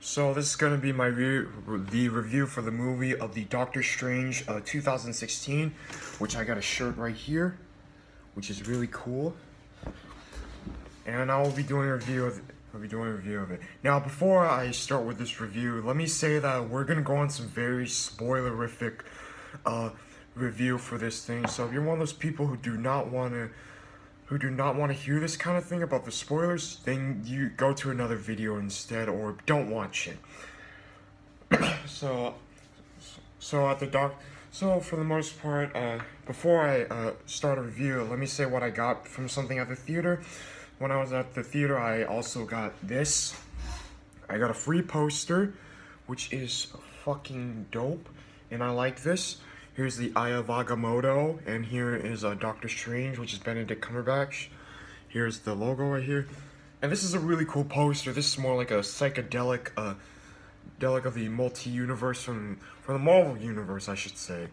So this is gonna be my the review for the movie of the Doctor Strange 2016, which I got a shirt right here, which is really cool. And I will be doing a review of it. Now, before I start with this review, let me say that we're gonna go on some very spoilerific review for this thing. So if you're one of those people who do not want to hear this kind of thing about the spoilers, then you go to another video instead, or don't watch it. so at the doc so for the most part, before I start a review, let me say what I got from something at the theater. When I was at the theater, I also got this. I got a free poster, which is fucking dope, and I like this. Here's the Eye of Agamotto, and here is Doctor Strange, which is Benedict Cumberbatch. Here's the logo right here. And this is a really cool poster. This is more like a psychedelic, delic of the multi-universe from the Marvel Universe, I should say.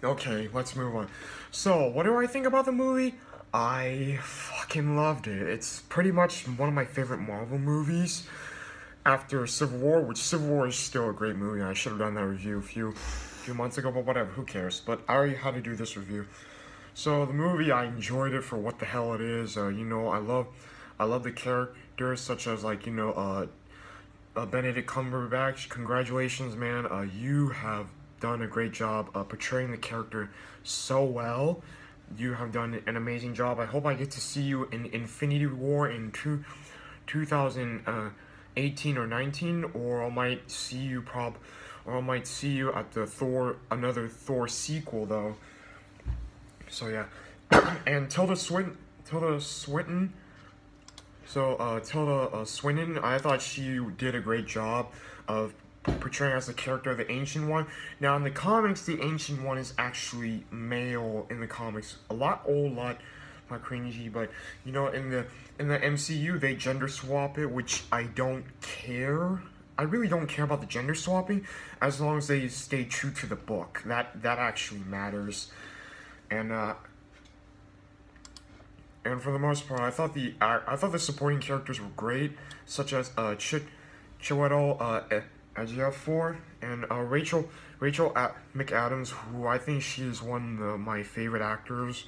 Okay, let's move on. So, what do I think about the movie? I fucking loved it. It's pretty much one of my favorite Marvel movies after Civil War, which Civil War is still a great movie. I should have done that review a few months ago, but whatever, who cares? But I already had to do this review. So the movie, I enjoyed it for what the hell it is. I love the characters such as Benedict Cumberbatch. Congratulations, man. You have done a great job portraying the character so well. You have done an amazing job. I hope I get to see you in Infinity War in 2018 or 19, or I might see you at the another Thor sequel though. So yeah, and Tilda Swinton. Tilda Swinton, I thought she did a great job of portraying as the character of the Ancient One. Now in the comics, the Ancient One is actually male in the comics. A lot cringy, but in the MCU they gender swap it, which I don't care. I really don't care about the gender swapping as long as they stay true to the book. That actually matters. And for the most part, I thought the supporting characters were great, such as Chiwetel Ejiofor and Rachel McAdams, who I think she is one of my favorite actors.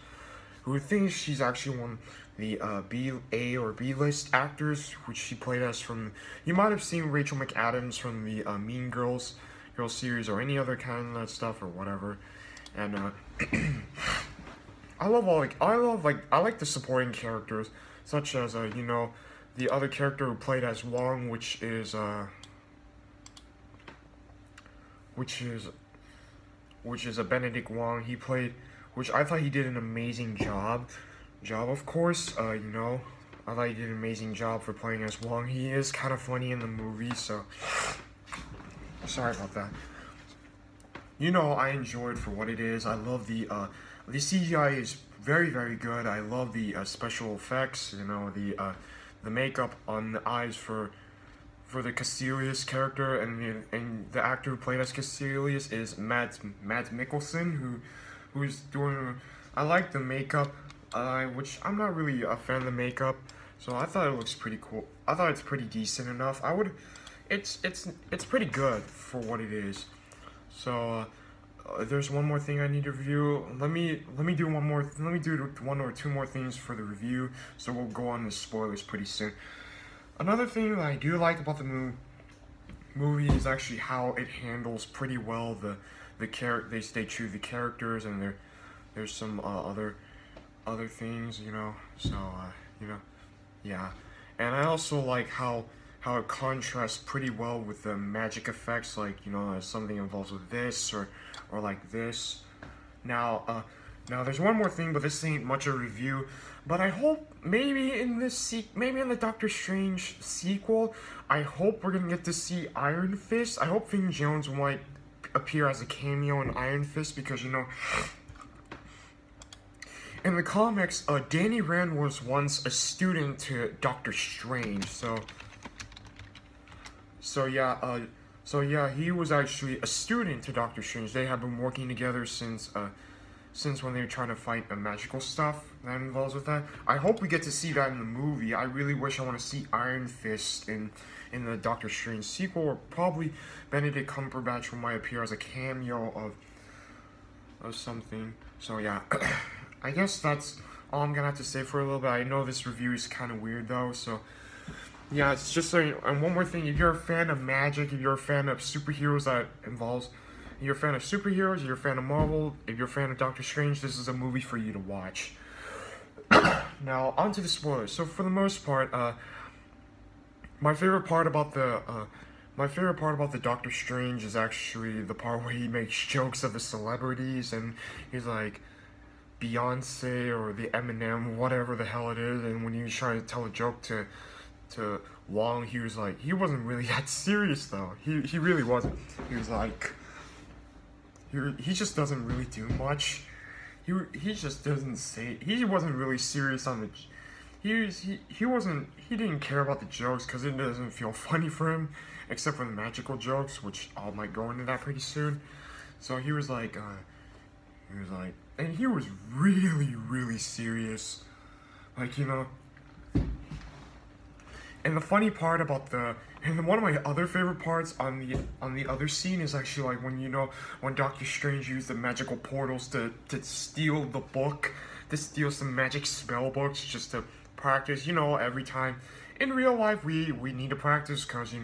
Who thinks she's actually one of the A or B list actors, which she played as from. You might have seen Rachel McAdams from the Mean Girls series or any other kind of stuff or whatever, and I like the supporting characters, such as the other character who played as Wong, which is a Benedict Wong. Which I thought he did an amazing job. Of course, I thought he did an amazing job for playing as Wong. He is kind of funny in the movie, so sorry about that. I enjoyed for what it is. I love the CGI is very, very good. I love the special effects. The makeup on the eyes for the Caecilius character, and the actor who played as Caecilius is Mads Mikkelsen, who's doing. I like the makeup, which I'm not really a fan of the makeup, so I thought it looks pretty cool. I thought it's pretty decent enough. It's pretty good for what it is. So there's one more thing I need to review. Let me do one or two more things for the review. So we'll go on the spoilers pretty soon. Another thing that I do like about the movie is actually how it handles pretty well they stay true to the characters, and there's some other things, yeah. And I also like how it contrasts pretty well with the magic effects, like something involves with this or like this. Now there's one more thing, but this ain't much a review. But I hope maybe in the Doctor Strange sequel, I hope we're gonna get to see Iron Fist. I hope Finn Jones might appear as a cameo in Iron Fist, because in the comics, Danny Rand was once a student to Doctor Strange. So yeah, he was actually a student to Doctor Strange. They have been working together since since when they were trying to fight the magical stuff that involves with that. I hope we get to see that in the movie. I really wish I want to see Iron Fist in the Doctor Strange sequel, or probably Benedict Cumberbatch might appear as a cameo of something. So yeah, I guess that's all I'm gonna have to say for a little bit. I know this review is kind of weird though, so yeah, it's just and one more thing, if you're a fan of magic, if you're a fan of superheroes that involves, if you're a fan of superheroes, if you're a fan of Marvel, if you're a fan of Doctor Strange, this is a movie for you to watch. Now, on to the spoilers. So for the most part, my favorite part about the Doctor Strange is actually the part where he makes jokes of the celebrities, and he's like, Beyonce or the Eminem, whatever the hell it is, and when he was trying to tell a joke to Wong, he was like, he wasn't really that serious though. He really wasn't. He was like, he just doesn't really do much. He just doesn't say. He wasn't really serious on the. He didn't care about the jokes because it doesn't feel funny for him, except for the magical jokes, which I might go into that pretty soon. So he was like, and he was really, really serious, like, you know. And the funny part about and one of my other favorite parts on the other scene is actually like when Doctor Strange used the magical portals to steal the book, to steal some magic spell books just to practice. Every time in real life we need to practice because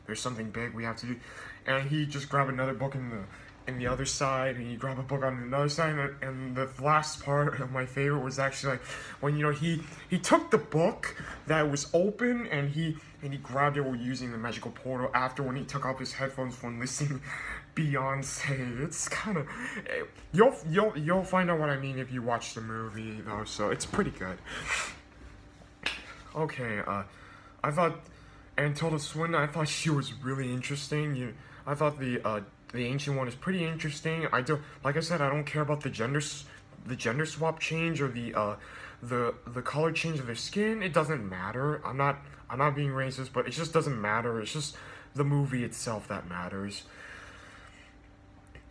there's something big we have to do, and he just grabbed another book in the other side, and he grabbed a book on another side, and the last part of my favorite was actually like when he took the book that was open and he grabbed it while using the magical portal after when he took off his headphones when listening Beyonce. It's kind of you'll find out what I mean if you watch the movie though, so it's pretty good. Okay, I thought Tilda Swinton, I thought she was really interesting. I thought the Ancient One is pretty interesting. Like I said, I don't care about the gender swap change or the color change of their skin. It doesn't matter. I'm not being racist, but it just doesn't matter. It's just the movie itself that matters.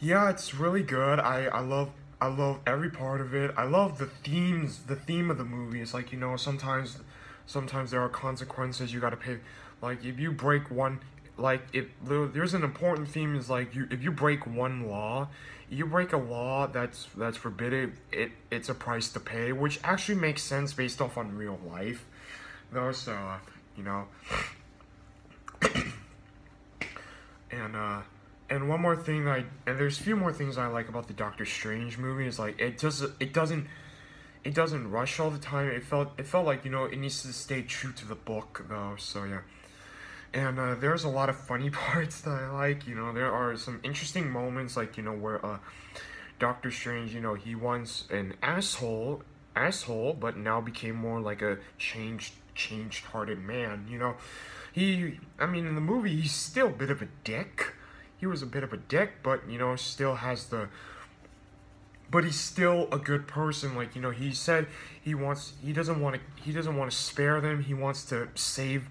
Yeah, it's really good. I love every part of it. I love the theme of the movie. It's like, sometimes there are consequences you gotta pay. Like, if you break one, like, there's an important theme is like, if you break one law, you break a law that's forbidden, it's a price to pay, which actually makes sense based off on real life, though, so, and one more thing and there's a few more things I like about the Doctor Strange movie is like, it doesn't rush all the time. It felt like, it needs to stay true to the book, though, so yeah. And there's a lot of funny parts that I like. There are some interesting moments, like, where Doctor Strange, he once an asshole, but now became more like a changed-hearted man. I mean, in the movie, he's still a bit of a dick. He was a bit of a dick, but still has but he's still a good person. Like, he said he doesn't want to spare them. He wants to save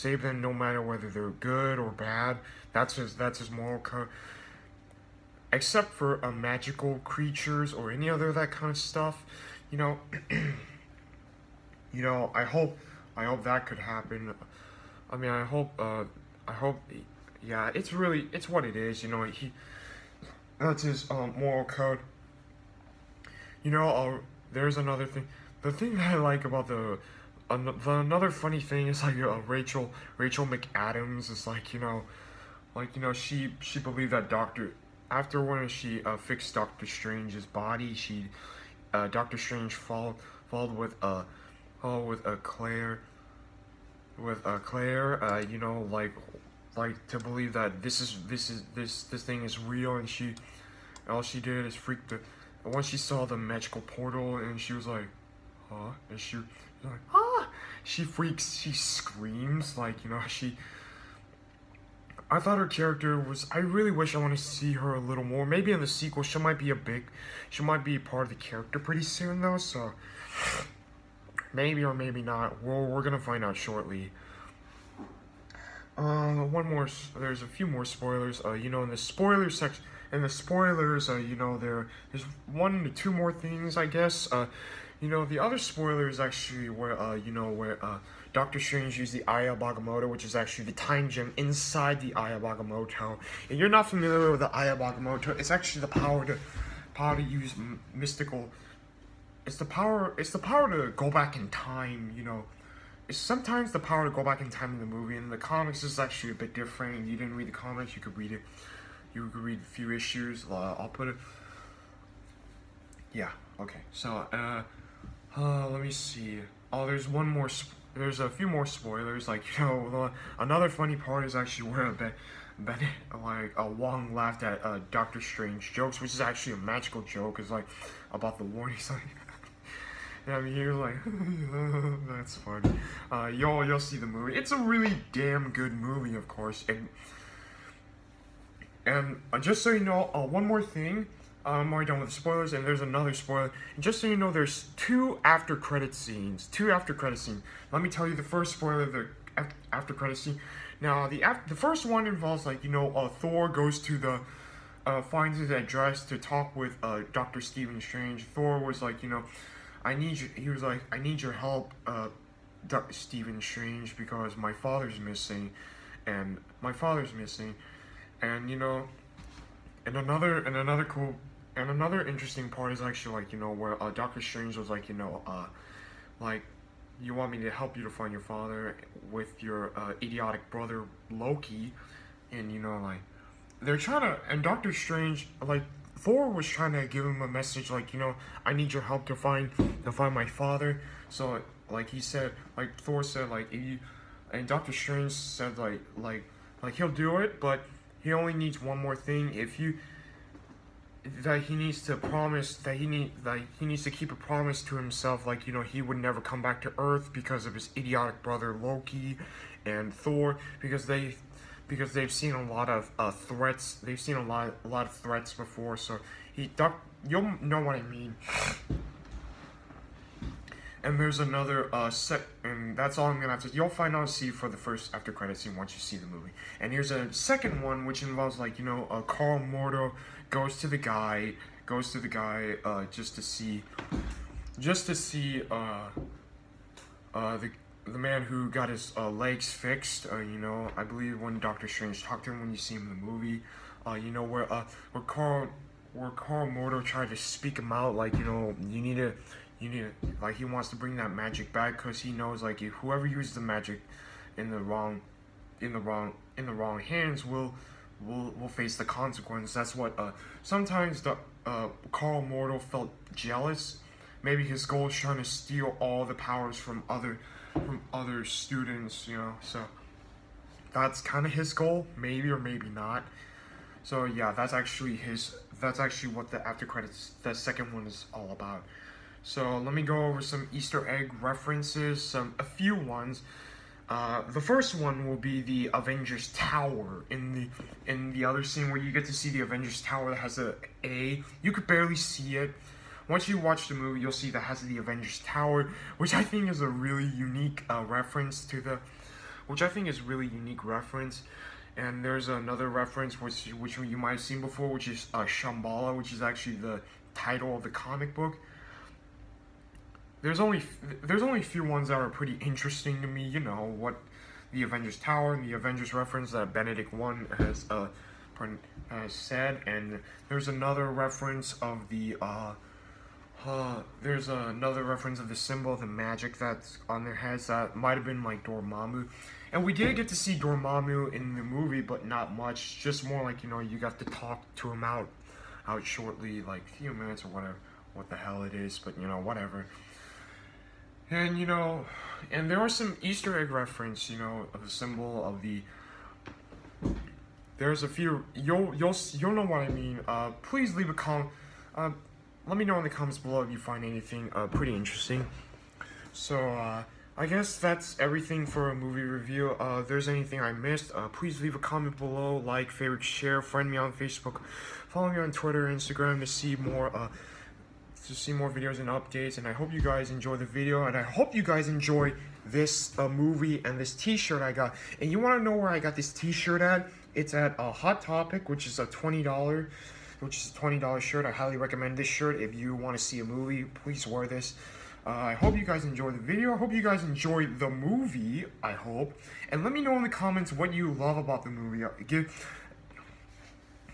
them no matter whether they're good or bad. That's his moral code. Except for magical creatures or any other that kind of stuff. I hope that could happen. I mean, I hope yeah, it's what it is, that's his moral code. There's another thing. The thing that I like about another funny thing is like Rachel McAdams is like, she believed that after when she fixed Doctor Strange's body, Doctor Strange followed with Claire, like to believe that this thing is real, and all she did is freak the. Once she saw the magical portal, and she was like, huh? And she was like, ah! She freaks, she screams, like, I thought her character was, I really wish I want to see her a little more. Maybe in the sequel, she might be part of the character pretty soon, though, so, maybe or maybe not. We're gonna find out shortly. There's a few more spoilers. In the spoiler section, and the spoilers, you know, there's 1 to 2 more things, I guess. You know, the other spoiler is actually where, you know, where, Doctor Strange used the Eye of Agamotto, which is actually the time gem inside the Eye of Agamotto. If you're not familiar with the Eye of Agamotto, it's actually the power to use mystical. It's the power to go back in time. You know, it's sometimes the power to go back in time in the movie. In the comics, is actually a bit different. You didn't read the comics, you could read it. You could read a few issues. I'll put it. Yeah. Okay. So, let me see. Oh, there's one more. There's a few more spoilers. Like, you know, another funny part is actually where Wong laughed at Doctor Strange jokes, which is actually a magical joke. Is like about the war. He's like, yeah, I mean, you're like, that's funny. You'll see the movie. It's a really damn good movie, of course. And just so you know, one more thing. I'm already done with the spoilers, and there's another spoiler. And just so you know, there's 2 after credit scenes. 2 after credit scenes. Let me tell you the first spoiler, the after credit scene. Now, the first one involves, like, you know, Thor goes to the finds his address to talk with Dr. Stephen Strange. Thor was like, you know, he was like, I need your help, Dr. Stephen Strange, because my father's missing, and you know, and another interesting part is actually, like, you know, where Doctor Strange was like, you know, like, you want me to help you to find your father with your idiotic brother Loki, and, you know, like, they're trying to, and Doctor Strange, like, Thor was trying to give him a message, like, you know, I need your help to find my father. So, like, he said, like, Thor said, like, and Doctor Strange said, like he'll do it, but he only needs one more thing. That he needs to promise, that he needs to keep a promise to himself, like, you know, he would never come back to Earth because of his idiotic brother Loki and Thor, because they've seen a lot of threats. They've seen a lot of threats before, so you'll know what I mean. And there's another and that's all I'm gonna have to. You'll find out, see for the first after credit scene once you see the movie. And here's a second one, which involves, like, you know, Carl Mordo goes to the guy just to see the man who got his legs fixed. You know, I believe when Doctor Strange talked to him when you see him in the movie. You know, where Carl Mordo tried to speak him out, like, you know, you need to, like, he wants to bring that magic back, because he knows, like, if whoever used the magic in the wrong hands will face the consequence. That's what sometimes the Carl Mordo felt jealous. Maybe his goal is trying to steal all the powers from other students, you know. So that's kind of his goal, maybe or maybe not. So yeah, that's actually what the after credits, the second one, is all about. So let me go over some Easter egg references, a few ones. The first one will be the Avengers Tower. In the other scene where you get to see the Avengers Tower that has a A, you could barely see it. Once you watch the movie, you'll see that has the Avengers Tower, which I think is a really unique reference And there's another reference which you might have seen before, which is Shambhala, which is actually the title of the comic book. There's only a few ones that are pretty interesting to me. You know, what the Avengers Tower and the Avengers reference that Benedict has said, and there's another reference of the symbol of the magic that's on their heads that might have been like Dormammu. And we did get to see Dormammu in the movie, but not much. Just more like, you know, you got to talk to him out shortly, like a few minutes or whatever, what the hell it is, but, you know, whatever. And, you know, and there are some Easter egg reference, you know, of the symbol of the. There's a few. You'll know what I mean. Please leave a comment. Let me know in the comments below if you find anything pretty interesting. So I guess that's everything for a movie review. If there's anything I missed, please leave a comment below, like, favorite, share, friend me on Facebook, follow me on Twitter, Instagram to see more videos and updates. And I hope you guys enjoy the video, and I hope you guys enjoy this movie and this t-shirt I got. And you want to know where I got this t-shirt at? It's at Hot Topic, which is a $20 shirt. I highly recommend this shirt. If you want to see a movie, please wear this. I hope you guys enjoyed the video. I hope you guys enjoyed the movie, I hope. And let me know in the comments what you love about the movie.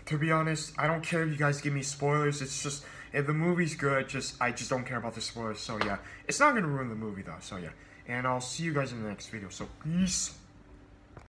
To be honest, I don't care if you guys give me spoilers. It's just, if the movie's good, I just don't care about the spoilers. So yeah, it's not going to ruin the movie though. So yeah, and I'll see you guys in the next video. So peace.